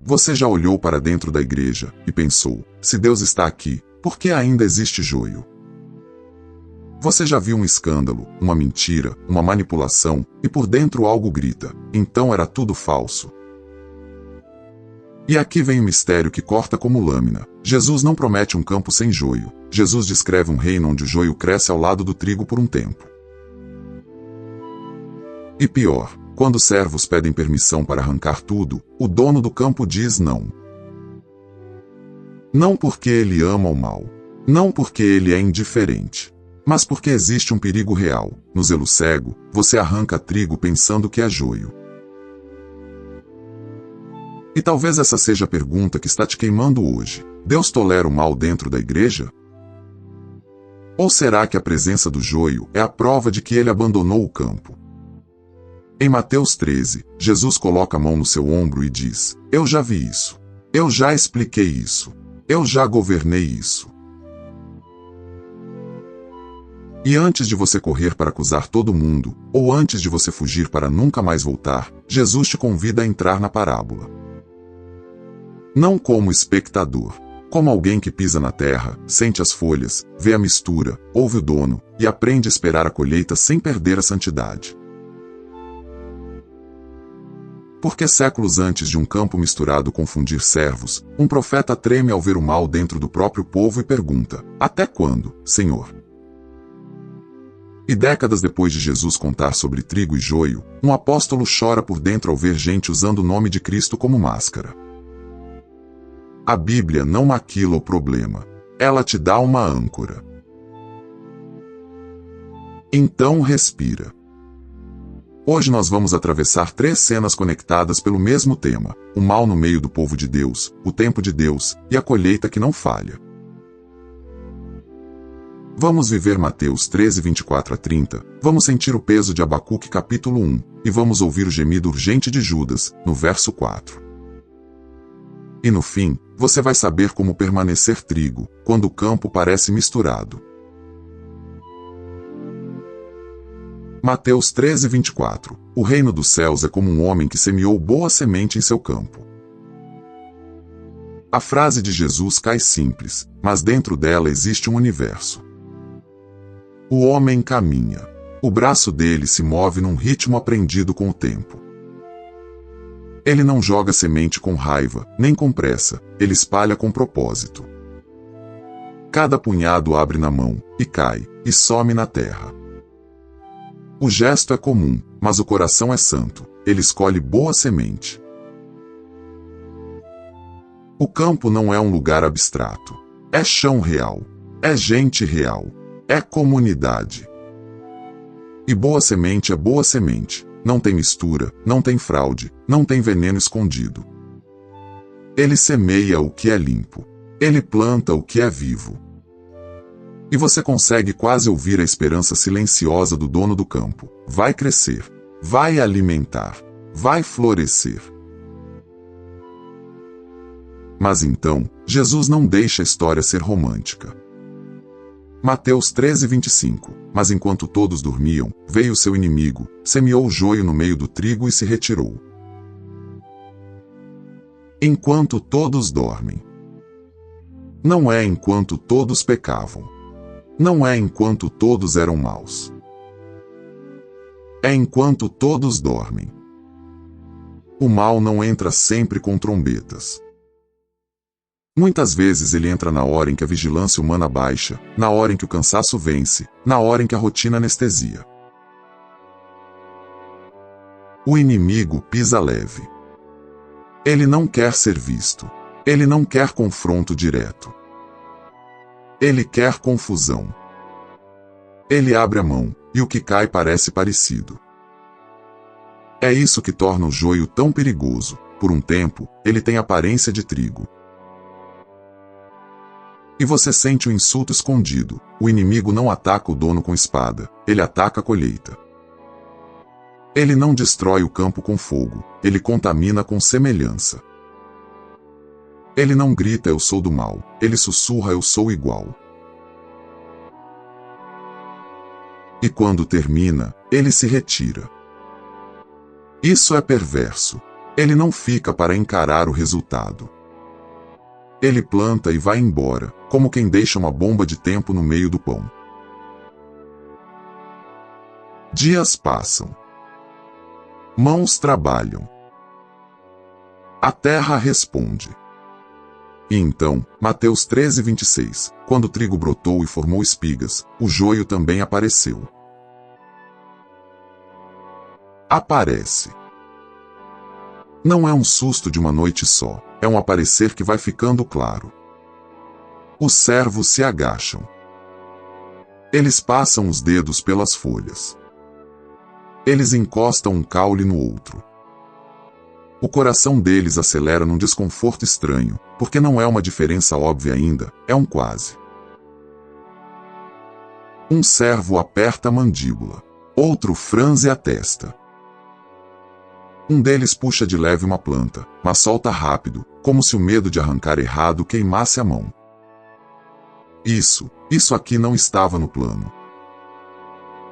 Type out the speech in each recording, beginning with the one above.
Você já olhou para dentro da igreja e pensou: se Deus está aqui, por que ainda existe joio? Você já viu um escândalo, uma mentira, uma manipulação, e por dentro algo grita: então era tudo falso? E aqui vem o mistério que corta como lâmina. Jesus não promete um campo sem joio. Jesus descreve um reino onde o joio cresce ao lado do trigo por um tempo. E pior, quando os servos pedem permissão para arrancar tudo, o dono do campo diz não. Não porque ele ama o mal. Não porque ele é indiferente. Mas porque existe um perigo real. No zelo cego, você arranca trigo pensando que é joio. E talvez essa seja a pergunta que está te queimando hoje. Deus tolera o mal dentro da igreja? Ou será que a presença do joio é a prova de que ele abandonou o campo? Em Mateus 13, Jesus coloca a mão no seu ombro e diz: eu já vi isso. Eu já expliquei isso. Eu já governei isso. E antes de você correr para acusar todo mundo, ou antes de você fugir para nunca mais voltar, Jesus te convida a entrar na parábola. Não como espectador, como alguém que pisa na terra, sente as folhas, vê a mistura, ouve o dono, e aprende a esperar a colheita sem perder a santidade. Porque séculos antes de um campo misturado confundir servos, um profeta treme ao ver o mal dentro do próprio povo e pergunta: até quando, Senhor? E décadas depois de Jesus contar sobre trigo e joio, um apóstolo chora por dentro ao ver gente usando o nome de Cristo como máscara. A Bíblia não maquila o problema. Ela te dá uma âncora. Então respira. Hoje nós vamos atravessar 3 cenas conectadas pelo mesmo tema: o mal no meio do povo de Deus, o tempo de Deus e a colheita que não falha. Vamos viver Mateus 13, 24 a 30, vamos sentir o peso de Abacuque capítulo 1, e vamos ouvir o gemido urgente de Judas, no verso 4. E no fim, você vai saber como permanecer trigo, quando o campo parece misturado. Mateus 13, 24. O reino dos céus é como um homem que semeou boa semente em seu campo. A frase de Jesus cai simples, mas dentro dela existe um universo. O homem caminha. O braço dele se move num ritmo aprendido com o tempo. Ele não joga semente com raiva, nem com pressa, ele espalha com propósito. Cada punhado abre na mão, e cai, e some na terra. O gesto é comum, mas o coração é santo, ele escolhe boa semente. O campo não é um lugar abstrato. É chão real. É gente real. É comunidade. E boa semente é boa semente. Não tem mistura, não tem fraude, não tem veneno escondido. Ele semeia o que é limpo. Ele planta o que é vivo. E você consegue quase ouvir a esperança silenciosa do dono do campo. Vai crescer. Vai alimentar. Vai florescer. Mas então, Jesus não deixa a história ser romântica. Mateus 13, 25. Mas enquanto todos dormiam, veio seu inimigo, semeou o joio no meio do trigo e se retirou. Enquanto todos dormem. Não é enquanto todos pecavam. Não é enquanto todos eram maus. É enquanto todos dormem. O mal não entra sempre com trombetas. Muitas vezes ele entra na hora em que a vigilância humana baixa, na hora em que o cansaço vence, na hora em que a rotina anestesia. O inimigo pisa leve. Ele não quer ser visto. Ele não quer confronto direto. Ele quer confusão. Ele abre a mão, e o que cai parece parecido. É isso que torna o joio tão perigoso. Por um tempo, ele tem aparência de trigo. E você sente o insulto escondido. O inimigo não ataca o dono com espada, ele ataca a colheita. Ele não destrói o campo com fogo, ele contamina com semelhança. Ele não grita eu sou do mal, ele sussurra eu sou igual. E quando termina, ele se retira. Isso é perverso. Ele não fica para encarar o resultado. Ele planta e vai embora, como quem deixa uma bomba de tempo no meio do pão. Dias passam. Mãos trabalham. A terra responde. E então, Mateus 13:26, quando o trigo brotou e formou espigas, o joio também apareceu. Aparece. Não é um susto de uma noite só, é um aparecer que vai ficando claro. Os servos se agacham. Eles passam os dedos pelas folhas. Eles encostam um caule no outro. O coração deles acelera num desconforto estranho, porque não é uma diferença óbvia ainda, é um quase. Um servo aperta a mandíbula. Outro franze a testa. Um deles puxa de leve uma planta, mas solta rápido, como se o medo de arrancar errado queimasse a mão. Isso aqui não estava no plano.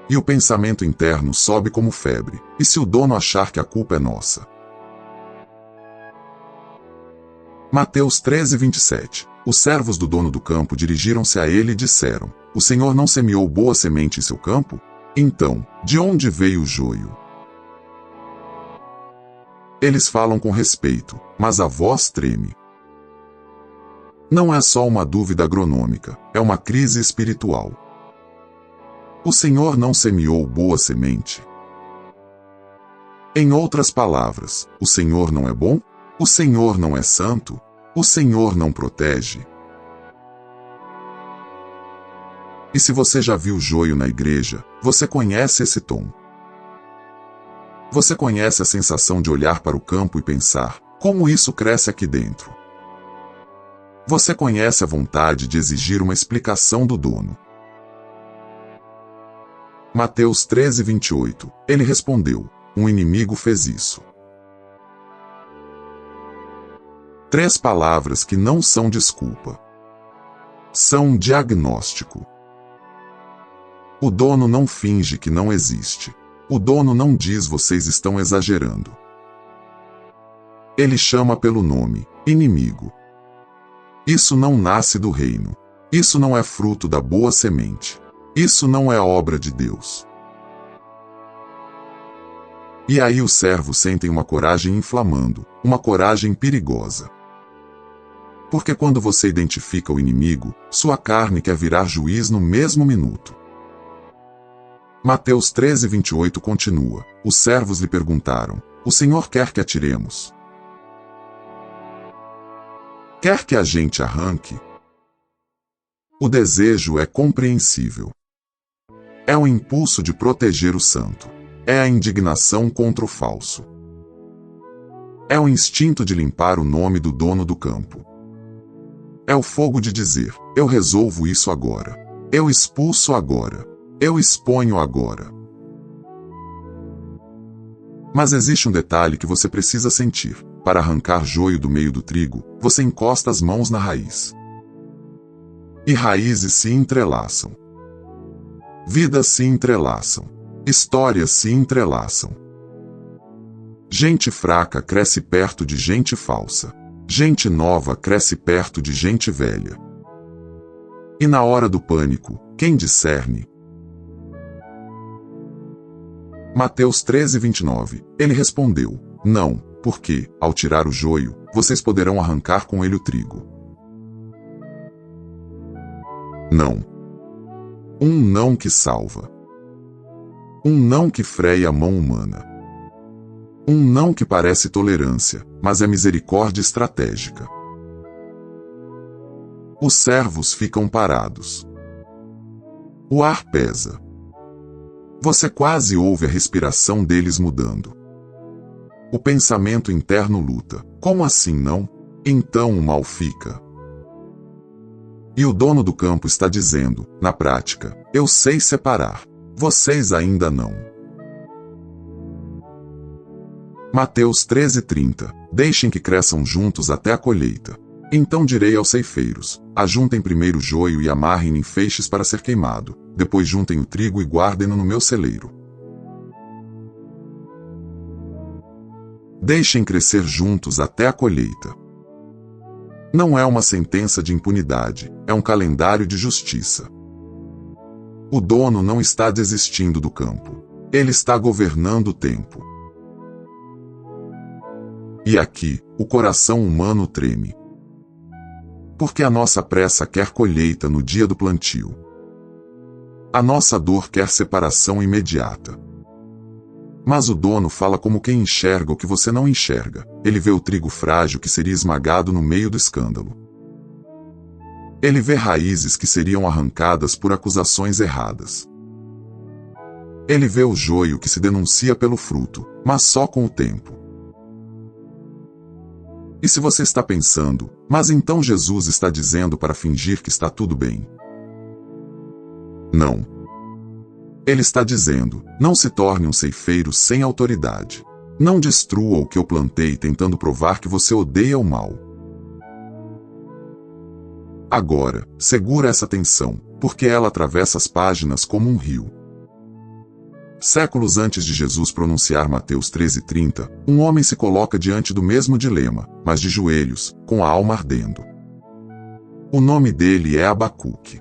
E o pensamento interno sobe como febre, e se o dono achar que a culpa é nossa? Mateus 13:27. Os servos do dono do campo dirigiram-se a ele e disseram: O Senhor não semeou boa semente em seu campo? Então, de onde veio o joio? Eles falam com respeito, mas a voz treme. Não é só uma dúvida agronômica, é uma crise espiritual. O Senhor não semeou boa semente. Em outras palavras, o Senhor não é bom? O Senhor não é santo? O Senhor não protege? E se você já viu joio na igreja, você conhece esse tom. Você conhece a sensação de olhar para o campo e pensar, como isso cresce aqui dentro? Você conhece a vontade de exigir uma explicação do dono. Mateus 13:28. Ele respondeu: Um inimigo fez isso. 3 palavras que não são desculpa. São um diagnóstico. O dono não finge que não existe. O dono não diz vocês estão exagerando. Ele chama pelo nome, inimigo. Isso não nasce do reino. Isso não é fruto da boa semente. Isso não é obra de Deus. E aí os servos sentem uma coragem inflamando, uma coragem perigosa. Porque quando você identifica o inimigo, sua carne quer virar juiz no mesmo minuto. Mateus 13:28 continua. Os servos lhe perguntaram: O Senhor quer que atiremos? Quer que a gente arranque? O desejo é compreensível. É o impulso de proteger o santo. É a indignação contra o falso. É o instinto de limpar o nome do dono do campo. É o fogo de dizer: eu resolvo isso agora. Eu expulso agora. Eu exponho agora. Mas existe um detalhe que você precisa sentir. Para arrancar joio do meio do trigo, você encosta as mãos na raiz. E raízes se entrelaçam. Vidas se entrelaçam. Histórias se entrelaçam. Gente fraca cresce perto de gente falsa. Gente nova cresce perto de gente velha. E na hora do pânico, quem discerne? Mateus 13:29. Ele respondeu: Não, porque, ao tirar o joio, vocês poderão arrancar com ele o trigo. Não. Um não que salva. Um não que freia a mão humana. Um não que parece tolerância, mas é misericórdia estratégica. Os servos ficam parados. O ar pesa. Você quase ouve a respiração deles mudando. O pensamento interno luta. Como assim não? Então o mal fica. E o dono do campo está dizendo, na prática, eu sei separar. Vocês ainda não. Mateus 13:30. Deixem que cresçam juntos até a colheita. Então direi aos ceifeiros: ajuntem primeiro o joio e amarrem em feixes para ser queimado. Depois juntem o trigo e guardem-no no meu celeiro. Deixem crescer juntos até a colheita. Não é uma sentença de impunidade, é um calendário de justiça. O dono não está desistindo do campo. Ele está governando o tempo. E aqui, o coração humano treme. Porque a nossa pressa quer colheita no dia do plantio. A nossa dor quer separação imediata. Mas o dono fala como quem enxerga o que você não enxerga. Ele vê o trigo frágil que seria esmagado no meio do escândalo. Ele vê raízes que seriam arrancadas por acusações erradas. Ele vê o joio que se denuncia pelo fruto, mas só com o tempo. E se você está pensando, mas então Jesus está dizendo para fingir que está tudo bem? Não. Ele está dizendo, não se torne um ceifeiro sem autoridade. Não destrua o que eu plantei tentando provar que você odeia o mal. Agora, segura essa tensão, porque ela atravessa as páginas como um rio. Séculos antes de Jesus pronunciar Mateus 13:30, um homem se coloca diante do mesmo dilema, mas de joelhos, com a alma ardendo. O nome dele é Abacuque.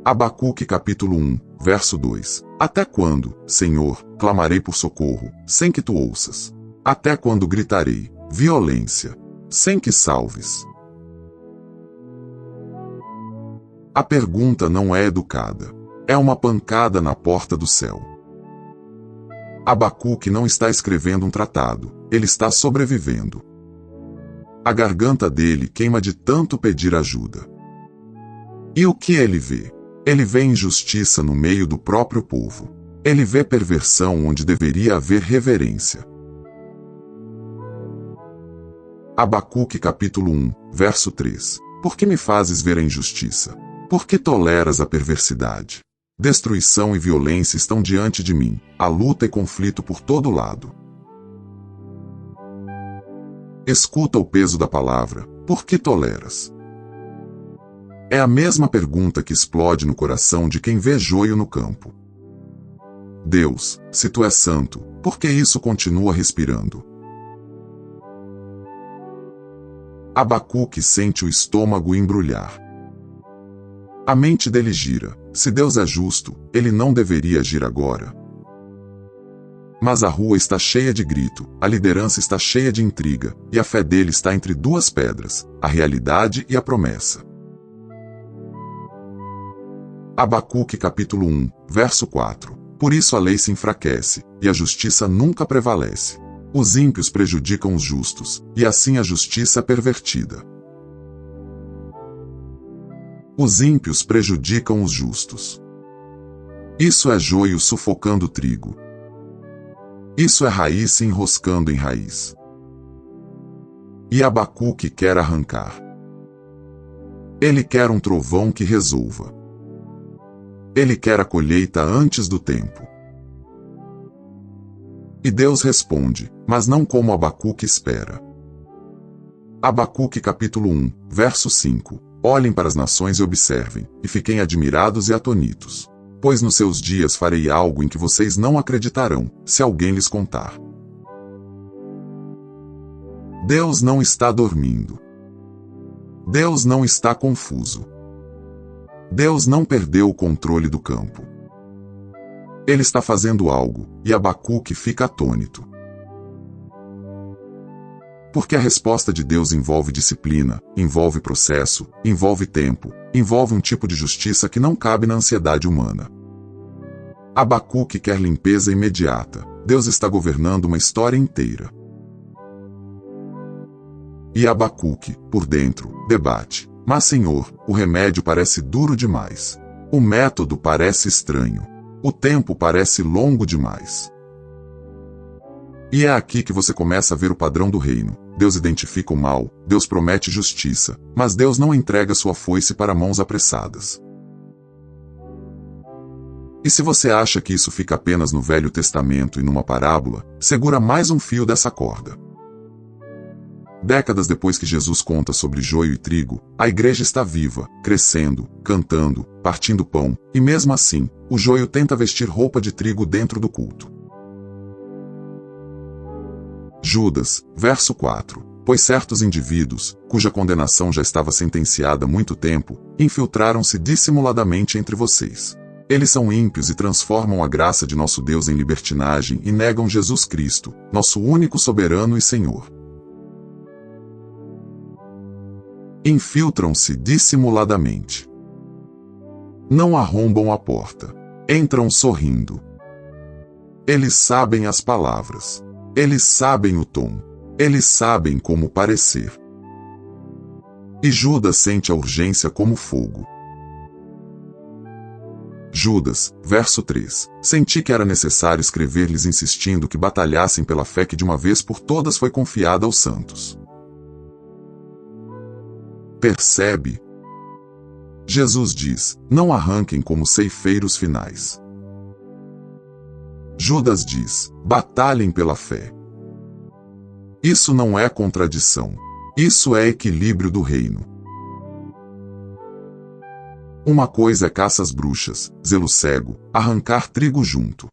Abacuque capítulo 1, verso 2. Até quando, Senhor, clamarei por socorro, sem que tu ouças? Até quando gritarei, violência, sem que salves? A pergunta não é educada. É uma pancada na porta do céu. Abacuque não está escrevendo um tratado, ele está sobrevivendo. A garganta dele queima de tanto pedir ajuda. E o que ele vê? Ele vê injustiça no meio do próprio povo. Ele vê perversão onde deveria haver reverência. Abacuque capítulo 1, verso 3. Por que me fazes ver a injustiça? Por que toleras a perversidade? Destruição e violência estão diante de mim, a luta e conflito por todo lado. Escuta o peso da palavra, por que toleras? É a mesma pergunta que explode no coração de quem vê joio no campo. Deus, se tu és santo, por que isso continua respirando? Abacuque sente o estômago embrulhar. A mente dele gira. Se Deus é justo, ele não deveria agir agora. Mas a rua está cheia de grito, a liderança está cheia de intriga, e a fé dele está entre duas pedras, a realidade e a promessa. Abacuque capítulo 1, verso 4. Por isso a lei se enfraquece, e a justiça nunca prevalece. Os ímpios prejudicam os justos, e assim a justiça é pervertida. Os ímpios prejudicam os justos. Isso é joio sufocando o trigo. Isso é raiz se enroscando em raiz. E Abacuque quer arrancar. Ele quer um trovão que resolva. Ele quer a colheita antes do tempo. E Deus responde, mas não como Abacuque espera. Abacuque capítulo 1, verso 5. Olhem para as nações e observem, e fiquem admirados e atonitos. Pois nos seus dias farei algo em que vocês não acreditarão, se alguém lhes contar. Deus não está dormindo. Deus não está confuso. Deus não perdeu o controle do campo. Ele está fazendo algo, e Abacuque fica atônito. Porque a resposta de Deus envolve disciplina, envolve processo, envolve tempo, envolve um tipo de justiça que não cabe na ansiedade humana. Abacuque quer limpeza imediata. Deus está governando uma história inteira. E Abacuque, por dentro, debate. Mas Senhor, o remédio parece duro demais. O método parece estranho. O tempo parece longo demais. E é aqui que você começa a ver o padrão do reino. Deus identifica o mal, Deus promete justiça, mas Deus não entrega sua foice para mãos apressadas. E se você acha que isso fica apenas no Velho Testamento e numa parábola, segura mais um fio dessa corda. Décadas depois que Jesus conta sobre joio e trigo, a igreja está viva, crescendo, cantando, partindo pão, e mesmo assim, o joio tenta vestir roupa de trigo dentro do culto. Judas, verso 4. Pois certos indivíduos, cuja condenação já estava sentenciada há muito tempo, infiltraram-se dissimuladamente entre vocês. Eles são ímpios e transformam a graça de nosso Deus em libertinagem e negam Jesus Cristo, nosso único soberano e Senhor. Infiltram-se dissimuladamente. Não arrombam a porta. Entram sorrindo. Eles sabem as palavras. Eles sabem o tom. Eles sabem como parecer. E Judas sente a urgência como fogo. Judas, verso 3. Senti que era necessário escrever-lhes insistindo que batalhassem pela fé que de uma vez por todas foi confiada aos santos. Percebe? Jesus diz, não arranquem como ceifeiros finais. Judas diz, batalhem pela fé. Isso não é contradição. Isso é equilíbrio do reino. Uma coisa é caça às bruxas, zelo cego, arrancar trigo junto.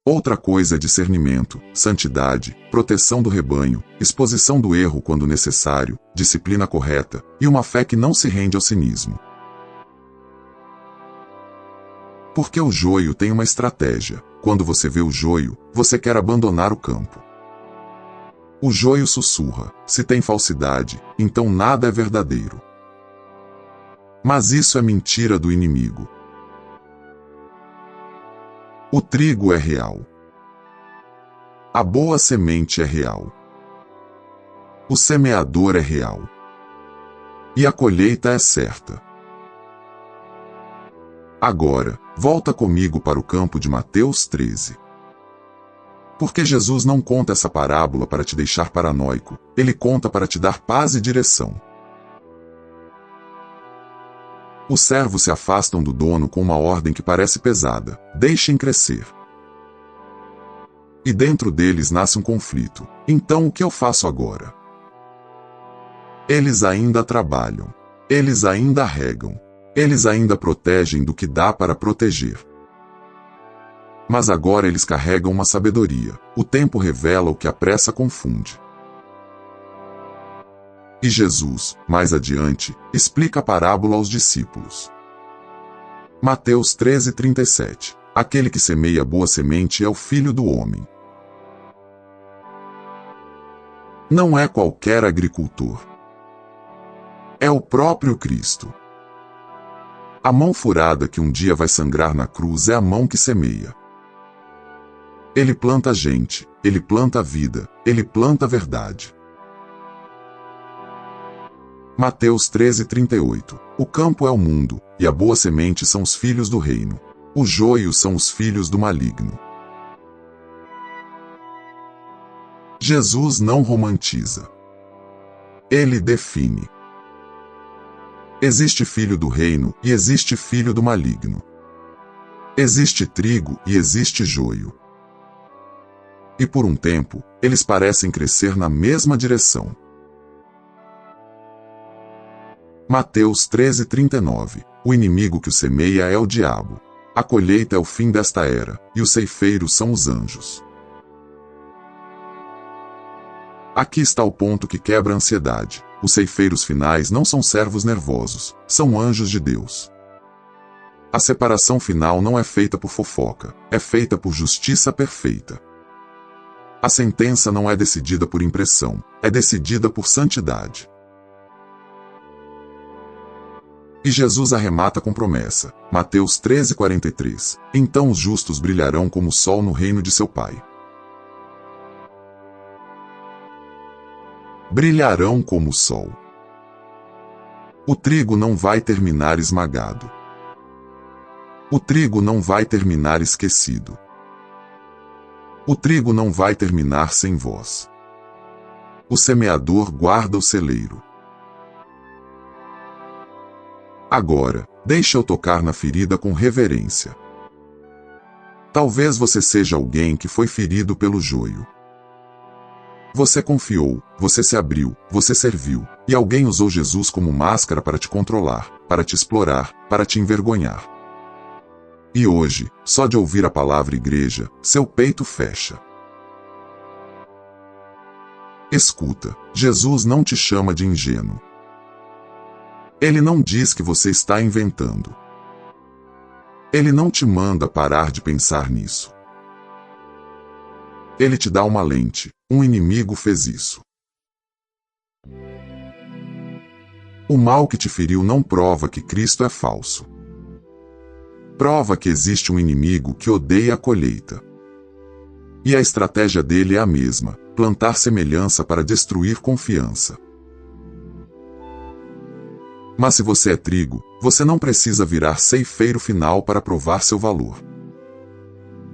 Outra coisa é discernimento, santidade, proteção do rebanho, exposição do erro quando necessário, disciplina correta, e uma fé que não se rende ao cinismo. Porque o joio tem uma estratégia. Quando você vê o joio, você quer abandonar o campo. O joio sussurra, se tem falsidade, então nada é verdadeiro. Mas isso é mentira do inimigo. O trigo é real. A boa semente é real. O semeador é real. E a colheita é certa. Agora, volta comigo para o campo de Mateus 13. Porque Jesus não conta essa parábola para te deixar paranoico, ele conta para te dar paz e direção. Os servos se afastam do dono com uma ordem que parece pesada: deixem crescer. E dentro deles nasce um conflito. Então o que eu faço agora? Eles ainda trabalham. Eles ainda regam. Eles ainda protegem do que dá para proteger. Mas agora eles carregam uma sabedoria. O tempo revela o que a pressa confunde. E Jesus, mais adiante, explica a parábola aos discípulos. Mateus 13:37. Aquele que semeia boa semente é o Filho do Homem. Não é qualquer agricultor. É o próprio Cristo. A mão furada que um dia vai sangrar na cruz é a mão que semeia. Ele planta a gente, ele planta a vida, ele planta a verdade. Mateus 13:38. O campo é o mundo, e a boa semente são os filhos do reino. Os joios são os filhos do maligno. Jesus não romantiza. Ele define. Existe filho do reino e existe filho do maligno. Existe trigo e existe joio. E por um tempo, eles parecem crescer na mesma direção. Mateus 13:39. O inimigo que o semeia é o diabo. A colheita é o fim desta era, e os ceifeiros são os anjos. Aqui está o ponto que quebra a ansiedade. Os ceifeiros finais não são servos nervosos, são anjos de Deus. A separação final não é feita por fofoca, é feita por justiça perfeita. A sentença não é decidida por impressão, é decidida por santidade. E Jesus arremata com promessa. Mateus 13:43. Então os justos brilharão como o sol no reino de seu Pai. Brilharão como o sol. O trigo não vai terminar esmagado. O trigo não vai terminar esquecido. O trigo não vai terminar sem voz. O semeador guarda o celeiro. Agora, deixa eu tocar na ferida com reverência. Talvez você seja alguém que foi ferido pelo joio. Você confiou, você se abriu, você serviu, e alguém usou Jesus como máscara para te controlar, para te explorar, para te envergonhar. E hoje, só de ouvir a palavra igreja, seu peito fecha. Escuta, Jesus não te chama de ingênuo. Ele não diz que você está inventando. Ele não te manda parar de pensar nisso. Ele te dá uma lente. Um inimigo fez isso. O mal que te feriu não prova que Cristo é falso. Prova que existe um inimigo que odeia a colheita. E a estratégia dele é a mesma: plantar semelhança para destruir confiança. Mas se você é trigo, você não precisa virar ceifeiro final para provar seu valor.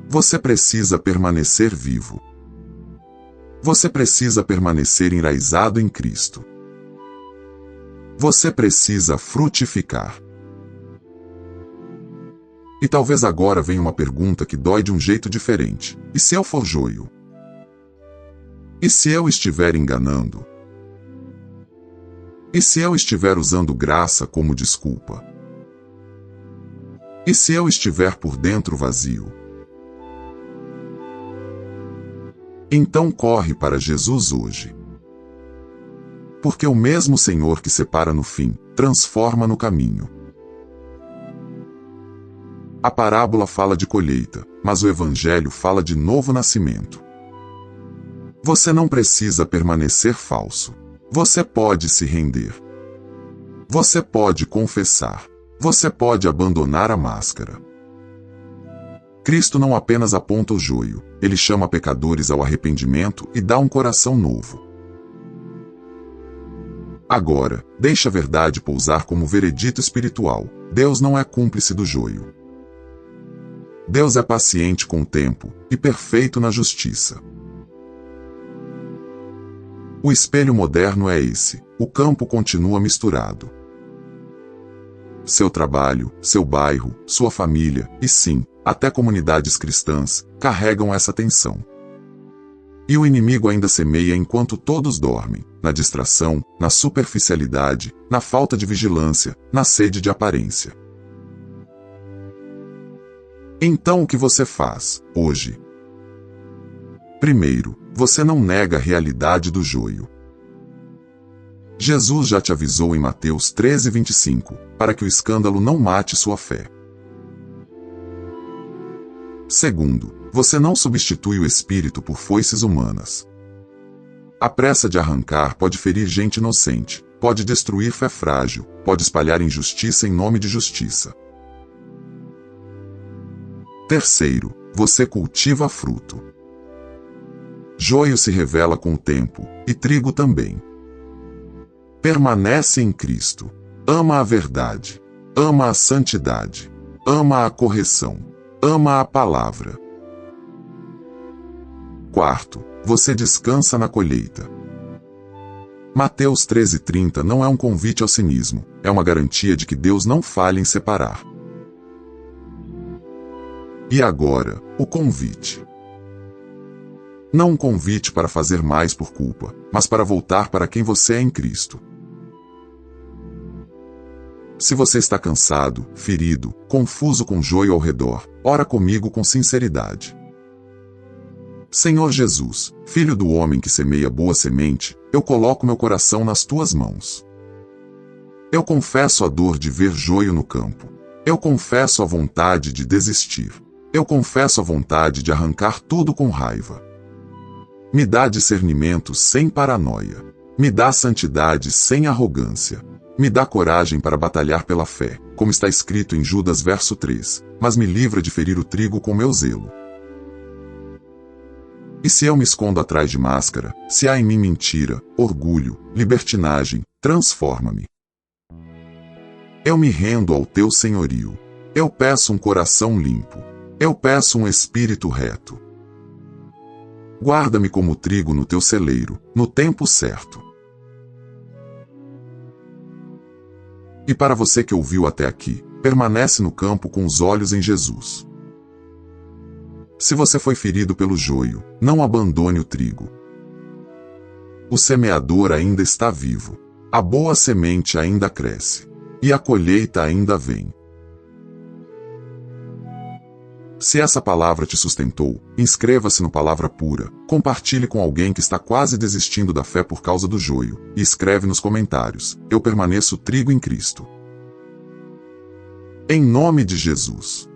Você precisa permanecer vivo. Você precisa permanecer enraizado em Cristo. Você precisa frutificar. E talvez agora venha uma pergunta que dói de um jeito diferente. E se eu for joio? E se eu estiver enganando? E se eu estiver usando graça como desculpa? E se eu estiver por dentro vazio? Então corre para Jesus hoje. Porque o mesmo Senhor que separa no fim, transforma no caminho. A parábola fala de colheita, mas o Evangelho fala de novo nascimento. Você não precisa permanecer falso. Você pode se render. Você pode confessar. Você pode abandonar a máscara. Cristo não apenas aponta o joio, ele chama pecadores ao arrependimento e dá um coração novo. Agora, deixa a verdade pousar como veredito espiritual. Deus não é cúmplice do joio. Deus é paciente com o tempo e perfeito na justiça. O espelho moderno é esse: o campo continua misturado. Seu trabalho, seu bairro, sua família, e sim, até comunidades cristãs, carregam essa tensão. E o inimigo ainda semeia enquanto todos dormem, na distração, na superficialidade, na falta de vigilância, na sede de aparência. Então o que você faz, hoje? Primeiro, você não nega a realidade do joio. Jesus já te avisou em Mateus 13:25, para que o escândalo não mate sua fé. Segundo, você não substitui o espírito por foices humanas. A pressa de arrancar pode ferir gente inocente, pode destruir fé frágil, pode espalhar injustiça em nome de justiça. Terceiro, você cultiva fruto. Joio se revela com o tempo, e trigo também. Permanece em Cristo. Ama a verdade. Ama a santidade. Ama a correção. Ama a palavra. Quarto, você descansa na colheita. Mateus 13:30 não é um convite ao cinismo, é uma garantia de que Deus não falha em separar. E agora, o convite. Não um convite para fazer mais por culpa, mas para voltar para quem você é em Cristo. Se você está cansado, ferido, confuso com joio ao redor, ora comigo com sinceridade. Senhor Jesus, Filho do homem que semeia boa semente, eu coloco meu coração nas tuas mãos. Eu confesso a dor de ver joio no campo. Eu confesso a vontade de desistir. Eu confesso a vontade de arrancar tudo com raiva. Me dá discernimento sem paranoia. Me dá santidade sem arrogância. Me dá coragem para batalhar pela fé, como está escrito em Judas verso 3, mas me livra de ferir o trigo com meu zelo. E se eu me escondo atrás de máscara, se há em mim mentira, orgulho, libertinagem, transforma-me. Eu me rendo ao teu senhorio. Eu peço um coração limpo. Eu peço um espírito reto. Guarda-me como trigo no teu celeiro, no tempo certo. E para você que ouviu até aqui, permanece no campo com os olhos em Jesus. Se você foi ferido pelo joio, não abandone o trigo. O semeador ainda está vivo. A boa semente ainda cresce. E a colheita ainda vem. Se essa palavra te sustentou, inscreva-se no Palavra Pura, compartilhe com alguém que está quase desistindo da fé por causa do joio, e escreve nos comentários: eu permaneço trigo em Cristo. Em nome de Jesus.